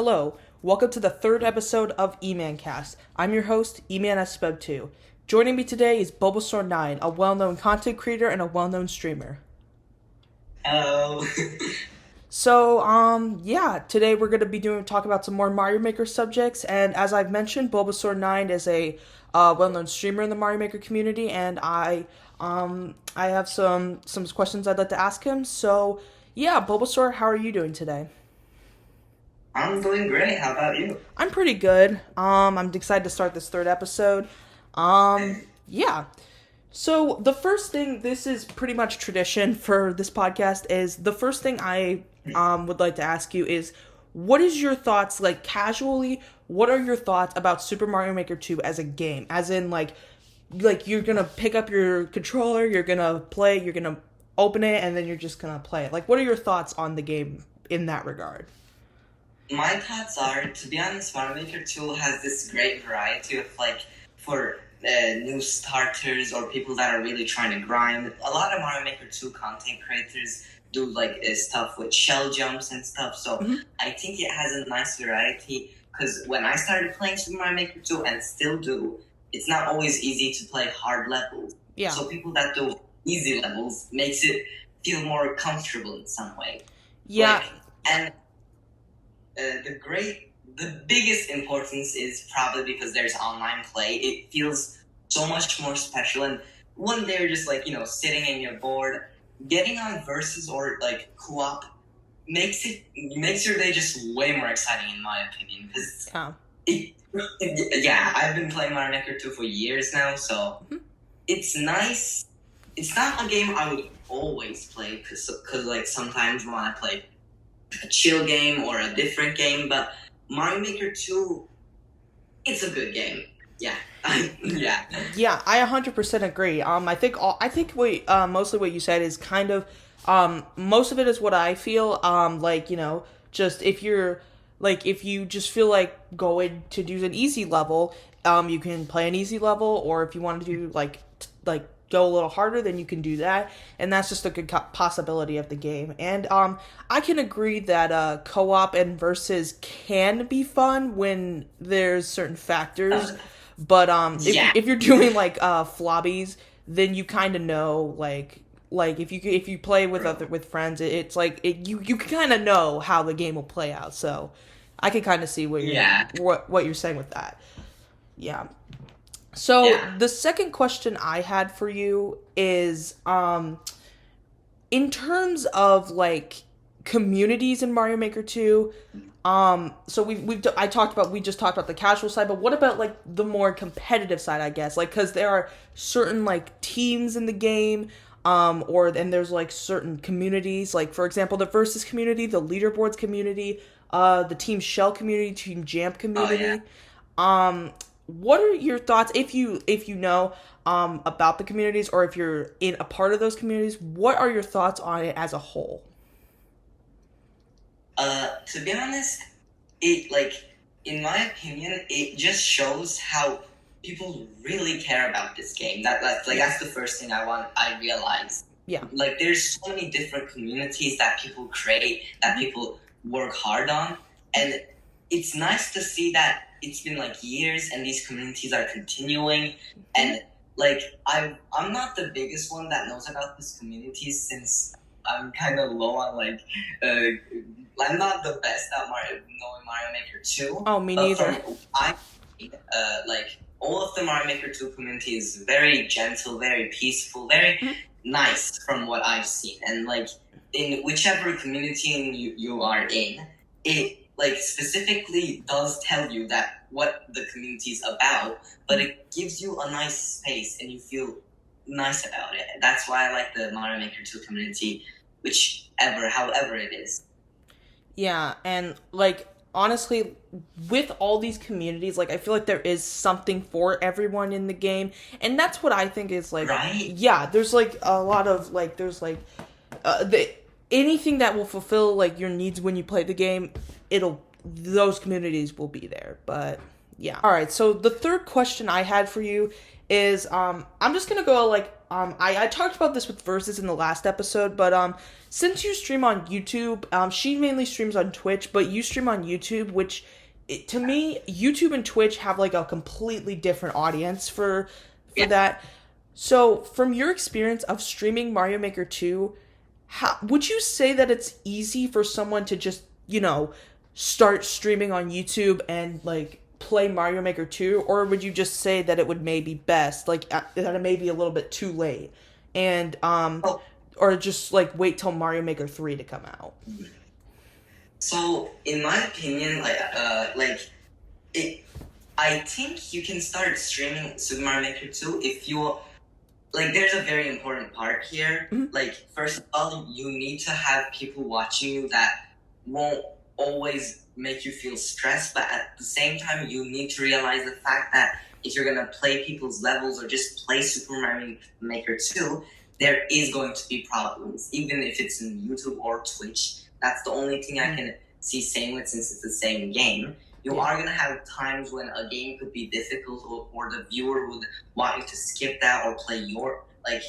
Hello, welcome to the third episode of EmanCast. I'm your host, Eman 2. Joining me today is Bulbasaur 9, a well-known content creator and a well-known streamer. Hello. Today we're going to be talk about some more Mario Maker subjects, and as I've mentioned, Bulbasaur 9 is a well-known streamer in the Mario Maker community, and I have some questions I'd like to ask him. So, yeah, Bulbasaur, how are you doing today? I'm doing great. How about you? I'm pretty good. I'm excited to start this third episode. Yeah. So the first thing, this is pretty much tradition for this podcast, is the first thing I would like to ask you is, what is your thoughts, like casually, what are your thoughts about Super Mario Maker 2 as a game? As in, like you're gonna pick up your controller, you're gonna play, you're gonna open it, and then you're just gonna play it. Like, what are your thoughts on the game in that regard? My thoughts are, to be honest, Mario Maker 2 has this great variety of, for new starters or people that are really trying to grind. A lot of Mario Maker 2 content creators do, stuff with shell jumps and stuff, so I think it has a nice variety, because when I started playing Super Mario Maker 2, and still do, it's not always easy to play hard levels. Yeah. So people that do easy levels makes it feel more comfortable in some way. Yeah. The biggest importance is probably because there's online play. It feels so much more special, and one day you're just sitting in your board, getting on versus or co-op makes your day just way more exciting in my opinion. Because I've been playing Mario Maker 2 for years now, so it's nice. It's not a game I would always play because sometimes when I play a chill game or a different game, but Mario Maker 2, it's a good game. Yeah. Yeah. Yeah, I 100% agree. I think mostly what you said is kind of, most of it is what I feel. Just if you just feel like going to do an easy level, you can play an easy level, or if you want to do go a little harder, then you can do that, and that's just a good possibility of the game. And I can agree that co-op and versus can be fun when there's certain factors, but if you're doing flobbies, then you kind of know if you play with friends, it's you kind of know how the game will play out. So I can kind of see what you're saying with that. Yeah. So the second question I had for you is, in terms of communities in Mario Maker 2, so we just talked about the casual side, but what about the more competitive side, I guess, because there are certain teams in the game, and there's certain communities, for example, the versus community, the leaderboards community, the Team Shell community, Team Jamp community. What are your thoughts, if you know about the communities, or if you're in a part of those communities, what are your thoughts on it as a whole? To be honest, in my opinion, it just shows how people really care about this game. That's the first thing I realized. Yeah. There's so many different communities that people create, that people work hard on, and it's nice to see that it's been years and these communities are continuing, and I'm not the biggest one that knows about this community, since I'm kind of low on I'm not the best at knowing Mario Maker 2. Oh, me neither. All of the Mario Maker 2 community is very gentle, very peaceful, very nice from what I've seen, and in whichever community you are in, it specifically does tell you that what the community is about, but it gives you a nice space and you feel nice about it. That's why I like the Mario Maker 2 community, however it is. Yeah, and honestly, with all these communities, I feel like there is something for everyone in the game, and that's what I think is right? Yeah, there's a lot of there's anything that will fulfill your needs when you play the game, those communities will be there. But yeah. All right, so the third question I had for you is I'm just gonna go like I talked about this with Versus in the last episode, but since you stream on YouTube, she mainly streams on Twitch, but you stream on YouTube, which to me, YouTube and Twitch have like a completely different audience for that. So, from your experience of streaming Mario Maker 2, how would you say that it's easy for someone to just, start streaming on YouTube and like play Mario Maker 2, or would you just say that it would maybe best like that it may be a little bit too late and or just like wait till Mario Maker 3 to come out? So, in my opinion, I think you can start streaming Super Mario Maker 2 if you, there's a very important part here. Mm-hmm. First of all, you need to have people watching you that won't always make you feel stressed, but at the same time, you need to realize the fact that if you're going to play people's levels or just play Super Mario Maker 2, there is going to be problems, even if it's in YouTube or Twitch. That's the only thing I can see same with, since it's the same game. You are going to have times when a game could be difficult, or the viewer would want you to skip that or play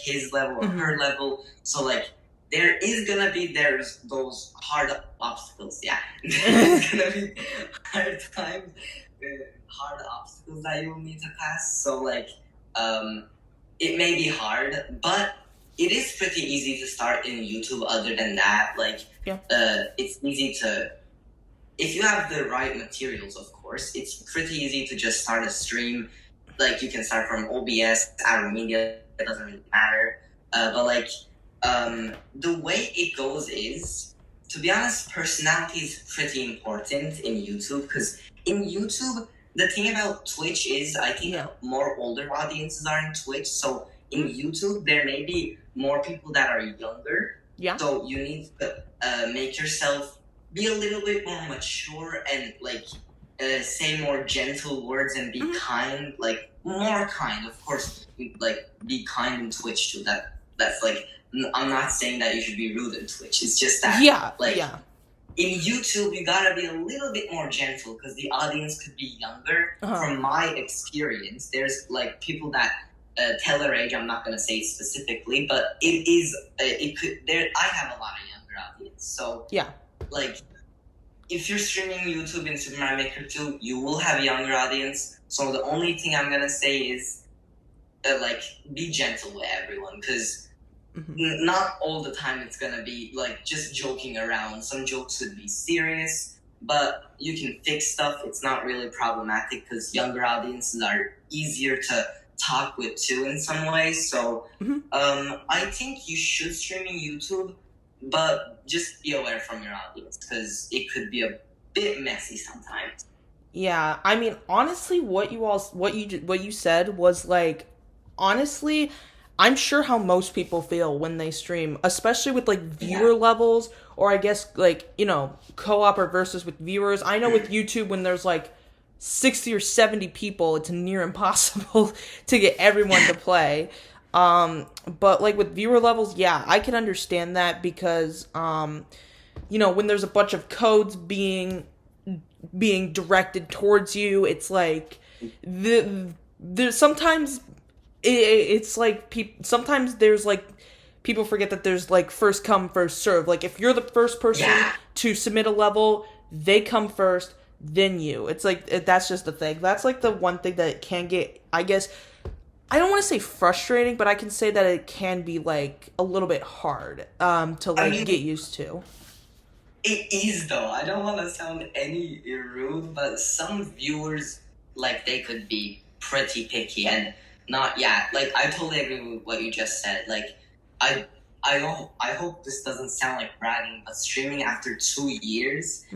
his level or her level. So there is going to be those hard obstacles. Yeah. There's going to be hard times, hard obstacles that you'll need to pass. So it may be hard, but it is pretty easy to start in YouTube. Other than that, it's easy to, if you have the right materials, of course, it's pretty easy to just start a stream. You can start from OBS, Outer Media, it doesn't really matter. The way it goes is, to be honest, personality is pretty important in YouTube, because in YouTube, the thing about Twitch is, I think more older audiences are in Twitch, so in YouTube, there may be more people that are younger. Yeah. So you need to make yourself be a little bit more mature and say more gentle words and be kind, more kind. Of course, be kind in Twitch too. That's I'm not saying that you should be rude in Twitch. It's just that in YouTube you gotta be a little bit more gentle because the audience could be younger. From my experience, there's people that tell their age. I'm not gonna say specifically, but it could. I have a lot of younger audience, so if you're streaming YouTube in Super Mario Maker 2, you will have a younger audience. So the only thing I'm gonna say is be gentle with everyone, because not all the time it's gonna be just joking around. Some jokes would be serious, but you can fix stuff. It's not really problematic because younger audiences are easier to talk with too in some ways. So I think you should stream in YouTube, but just be aware from your audience because it could be a bit messy sometimes. Yeah, I mean, honestly, what you said was honestly, I'm sure how most people feel when they stream, especially with viewer levels, or I guess co-op or versus with viewers. I know with YouTube when there's 60 or 70 people, it's near impossible to get everyone to play. But with viewer levels, yeah, I can understand that because, when there's a bunch of codes being directed towards you, it's there's sometimes sometimes there's people forget that there's first come, first serve. If you're the first person to submit a level, they come first, then you. It's that's just the thing. That's the one thing that can get, I guess, I don't want to say frustrating, but I can say that it can be a little bit hard to get used to. It is though. I don't want to sound any rude, but some viewers they could be pretty picky and not. Yeah, I totally agree with what you just said. I hope this doesn't sound like bragging, but streaming after 2 years,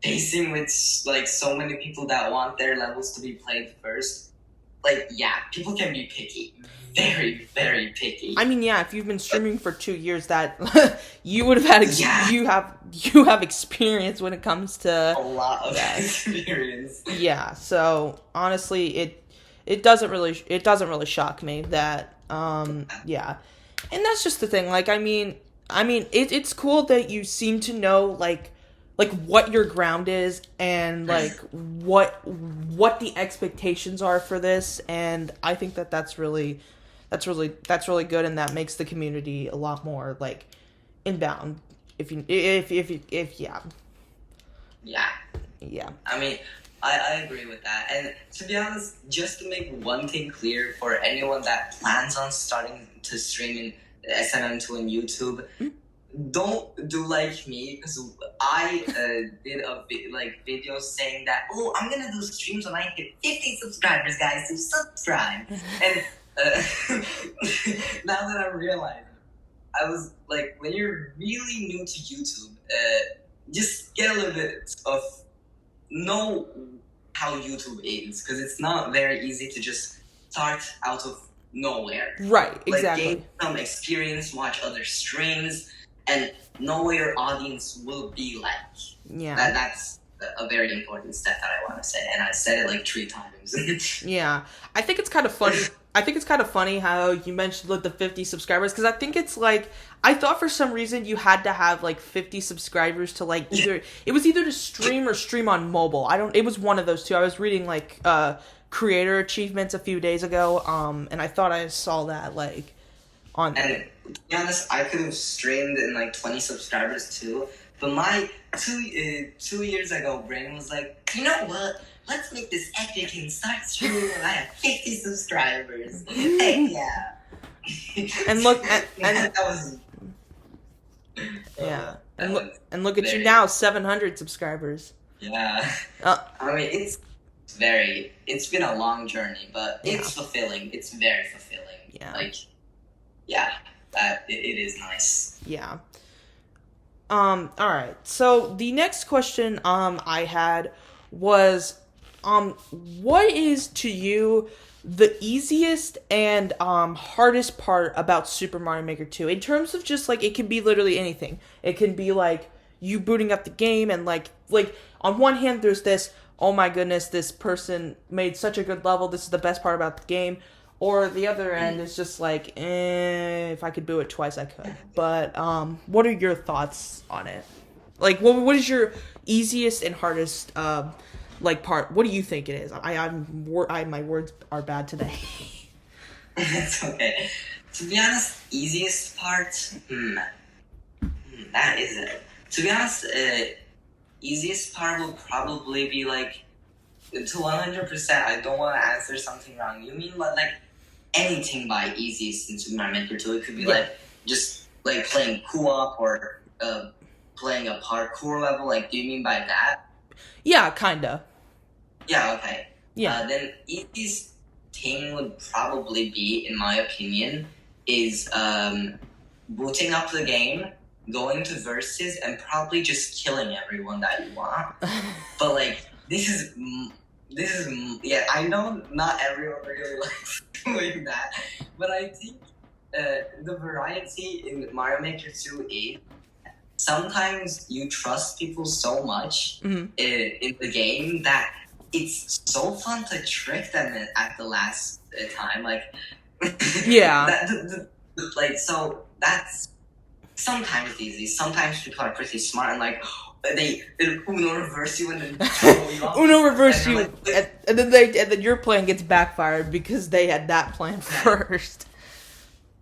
facing with so many people that want their levels to be played first. People can be picky. Very, very picky. I mean, yeah, if you've been streaming for 2 years, that you would have had you have experience when it comes to a lot of experience. Yeah, so honestly, it doesn't really shock me that yeah. And that's just the thing. I mean, it's cool that you seem to know like what your ground is and like what the expectations are for this, and I think that's really good, and that makes the community a lot more like inbound. If yeah. Yeah. Yeah. I mean, I agree with that. And to be honest, just to make one thing clear for anyone that plans on starting to stream in SMM2 and YouTube, don't do like me, because I did a video saying that, oh, I'm gonna do streams when I hit 50 subscribers, guys, so subscribe. And now that I'm realizing, I was like, when you're really new to YouTube, just get a little bit of know how YouTube is, because it's not very easy to just start out of nowhere. Right, exactly. Like, gain some experience, watch other streams, and know what your audience will be like. Yeah. That's a very important step that I want to say, and I said it like 3 times. Yeah. I think it's kind of funny. I think it's kind of funny how you mentioned like the 50 subscribers, because I think it's like, I thought for some reason you had to have like 50 subscribers to like it was either to stream or stream on mobile. It was one of those two. I was reading like creator achievements a few days ago, and I thought I saw that like on. And to be honest, I could have streamed in like 20 subscribers too, but my 2 years ago brain was like, you know what? Let's make this epic and start streaming when I have 50 subscribers. Heck yeah. And look, that was... Yeah. And look at you now, 700 subscribers. Yeah. I mean, it's been a long journey, but it's fulfilling. It's very fulfilling. Yeah. Like, yeah, it is nice. Yeah. All right. So the next question I had was, what is to you the easiest and hardest part about Super Mario Maker 2? In terms of just like, it can be literally anything. It can be like you booting up the game and like on one hand there's this, oh my goodness, this person made such a good level, this is the best part about the game. Or the other end is just like, if I could do it twice, I could. But what are your thoughts on it? Like, what is your easiest and hardest like part? What do you think it is? My words are bad today. It's okay. To be honest, easiest part. That is it. To be honest, easiest part will probably be like, to 100%. I don't want to answer something wrong. You mean like anything by easiest in Super Mario Maker 2? It could be like just like playing co-op or playing a parkour level. Like, do you mean by that? Yeah, kinda. Yeah, okay. Yeah. Then easiest thing would probably be, in my opinion, is booting up the game, going to versus, and probably just killing everyone that you want. But like, this is yeah, I know not everyone really likes doing that, but I think the variety in Mario Maker 2 is sometimes you trust people so much in the game that it's so fun to trick them at the last time. Like, yeah. Like, so that's sometimes easy. Sometimes people are pretty smart and like, they Uno reverse you and then throw you off. Uno reverse you, and then your plan gets backfired because they had that plan first.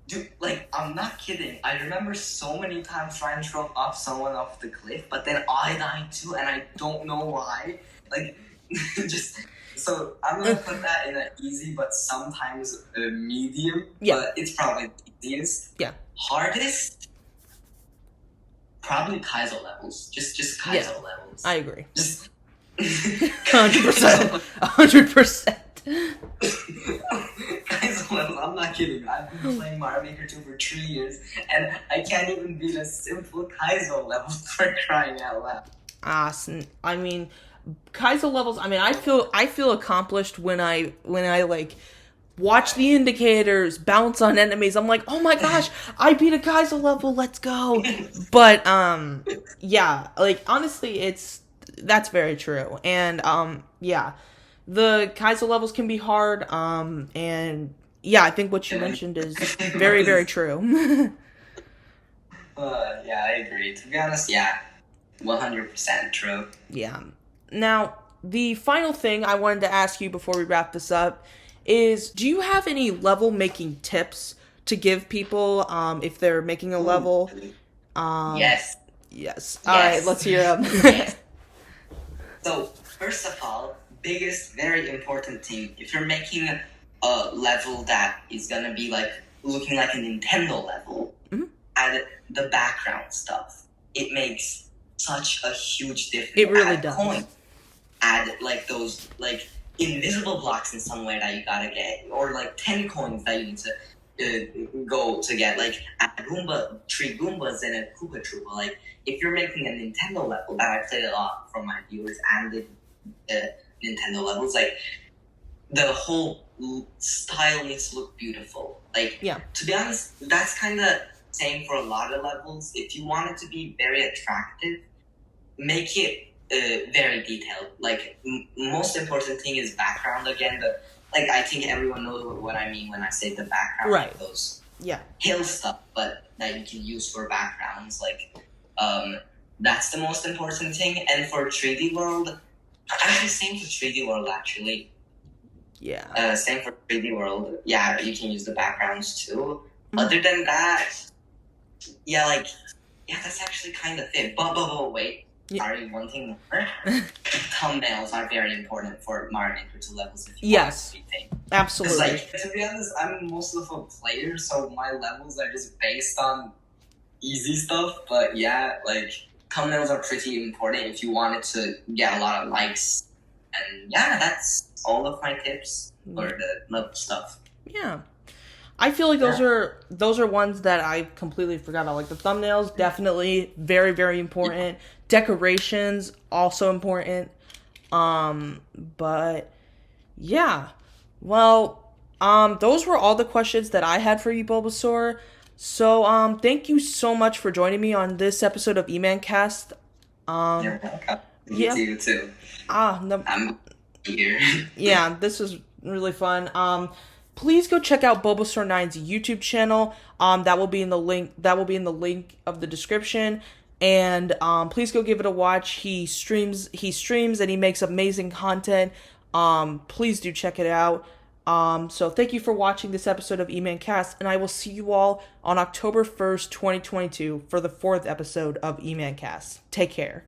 Dude, like, I'm not kidding. I remember so many times trying to throw off someone off the cliff, but then I died too, and I don't know why. Like, just... So, I'm gonna put that in an easy, but sometimes a medium. Yeah. But it's probably the easiest. Yeah. Hardest? Probably Kaizo levels. Just Kaizo levels. I agree. Just... 100%. 100%. Guys, I'm not kidding. I've been playing Mario Maker 2 for 3 years, and I can't even beat a simple Kaizo level for crying out loud. I mean, Kaizo levels. I mean, I feel accomplished when I like watch the indicators bounce on enemies. I'm like, oh my gosh, I beat a Kaizo level. Let's go. But yeah, like honestly, that's very true, and yeah. The Kaizo levels can be hard, and yeah, I think what you mentioned is very, very true. Yeah, I agree. To be honest, yeah. 100% true. Yeah. Now, the final thing I wanted to ask you before we wrap this up is, do you have any level making tips to give people if they're making a level? Yes. Yes. All right, Yes. let's hear them. Yes. So, first of all, biggest, very important thing, if you're making a level that is gonna be like looking like a Nintendo level, add the background stuff. It makes such a huge difference. It really add does. Coins, add like those like invisible blocks in somewhere that you gotta get, or like 10 coins that you need to go to get, like add three Goombas and a Koopa Troopa. Like if you're making a Nintendo level, that I played a lot from my viewers and the Nintendo levels, like the whole style needs to look beautiful. Like, Yeah. to be honest, that's kind of same for a lot of levels. If you want it to be very attractive, make it very detailed. Like, most important thing is background again. But like, I think everyone knows what I mean when I say the background. Right. Like those Yeah. hill stuff, but that you can use for backgrounds. Like, that's the most important thing. And for 3D World, actually, same for 3D World, actually. Yeah. Same for 3D World. Yeah, you can use the backgrounds too. Other than that, yeah, that's actually kind of it. But wait. Yeah. Sorry, one thing more. Thumbnails are very important for Mario Maker 2 levels if you Yes. want to be famous. Absolutely. Because, like, to be honest, I'm most of a player, so my levels are just based on easy stuff. But yeah, like, thumbnails are pretty important if you wanted to get a lot of likes. And yeah, that's all of my tips for the level stuff. Yeah. I feel like those are ones that I completely forgot about. Like the thumbnails, definitely very, very important. Decorations, also important. But yeah. Well, those were all the questions that I had for you, Bulbasaur. So, thank you so much for joining me on this episode of EmanCast. You're welcome. Yeah. You too. No, I'm here. yeah, this was really fun. Please go check out Bulbasaur 9's YouTube channel. That will be in the link. That will be in the link of the description. And please go give it a watch. He streams and he makes amazing content. Please do check it out. So thank you for watching this episode of EmanCast, and I will see you all on October 1st, 2022 for the 4th episode of EmanCast. Take care.